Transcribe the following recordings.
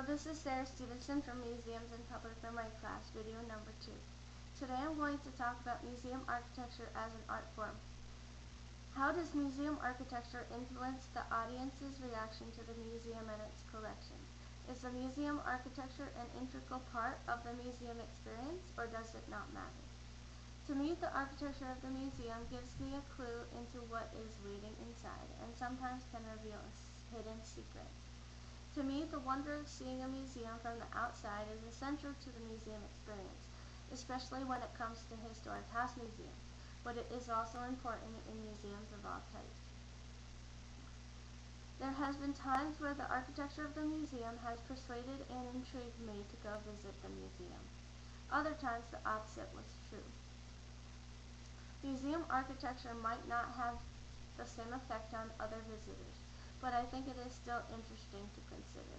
This is Sarah Stevenson from Museums and Public Memory class, video number 2. Today I'm going to talk about museum architecture as an art form. How does museum architecture influence the audience's reaction to the museum and its collection? Is the museum architecture an integral part of the museum experience, or does it not matter? To me, the architecture of the museum gives me a clue into what is waiting inside, and sometimes can reveal a hidden secret. To me, the wonder of seeing a museum from the outside is essential to the museum experience, especially when it comes to historic house museums, but it is also important in museums of all types. There has been times where the architecture of the museum has persuaded and intrigued me to go visit the museum. Other times the opposite was true. Museum architecture might not have the same effect on other visitors, but I think it is still interesting to consider.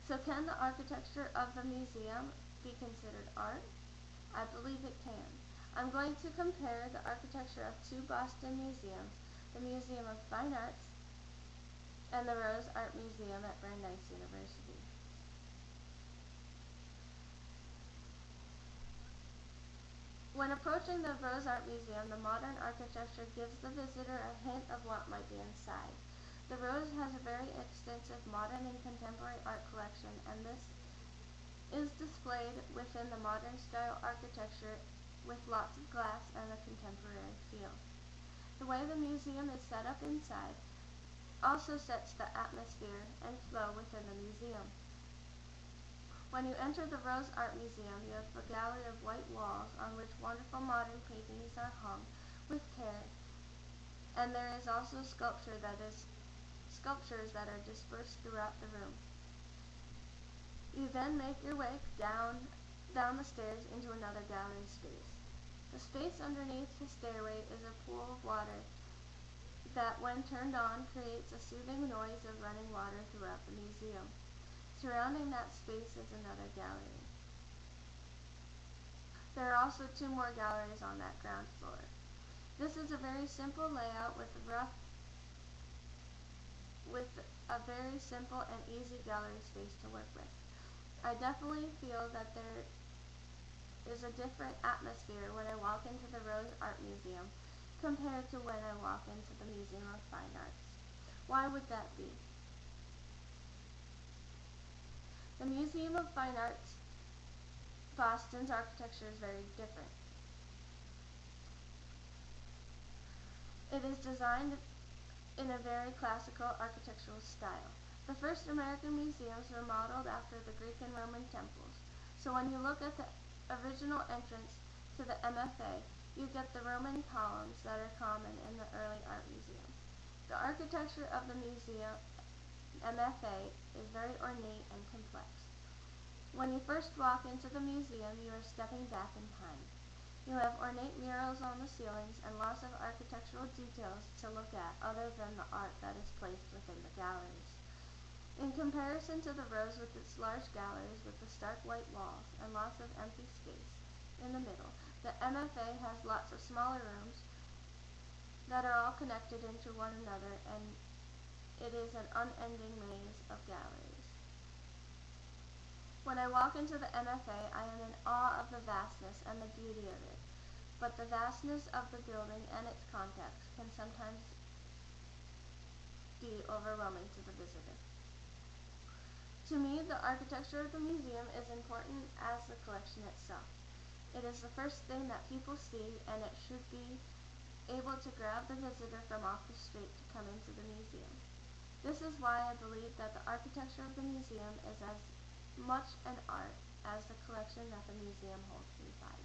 So can the architecture of the museum be considered art? I believe it can. I'm going to compare the architecture of two Boston museums, the Museum of Fine Arts and the Rose Art Museum at Brandeis University. When approaching the Rose Art Museum, the modern architecture gives the visitor a hint of what might be inside. The Rose has a very extensive modern and contemporary art collection, and this is displayed within the modern style architecture with lots of glass and a contemporary feel. The way the museum is set up inside also sets the atmosphere and flow within the museum. When you enter the Rose Art Museum, you have a gallery of white walls on which wonderful modern paintings are hung with care, and there is also sculptures that are dispersed throughout the room. You then make your way down the stairs into another gallery space. The space underneath the stairway is a pool of water that, when turned on, creates a soothing noise of running water throughout the museum. Surrounding that space is another gallery. There are also two more galleries on that ground floor. This is a very simple layout with a very simple and easy gallery space to work with. I definitely feel that there is a different atmosphere when I walk into the Rose Art Museum compared to when I walk into the Museum of Fine Arts. Why would that be? The Museum of Fine Arts, Boston's architecture is very different. It is designed in a very classical architectural style. The first American museums were modeled after the Greek and Roman temples, so when you look at the original entrance to the MFA, you get the Roman columns that are common in the early art museums. The architecture of the museum MFA is very ornate and complex. When you first walk into the museum, you are stepping back in time. You have ornate murals on the ceilings and lots of architectural details to look at other than the art that is placed within the galleries. In comparison to the Rose with its large galleries with the stark white walls and lots of empty space in the middle, the MFA has lots of smaller rooms that are all connected into one another, and it is an unending maze of galleries. When I walk into the MFA, I am in awe of the vastness and the beauty of it, but the vastness of the building and its context can sometimes be overwhelming to the visitor. To me, the architecture of the museum is important as the collection itself. It is the first thing that people see, and it should be able to grab the visitor from off the street to come into the museum. This is why I believe that the architecture of the museum is as much an art as the collection that the museum holds inside.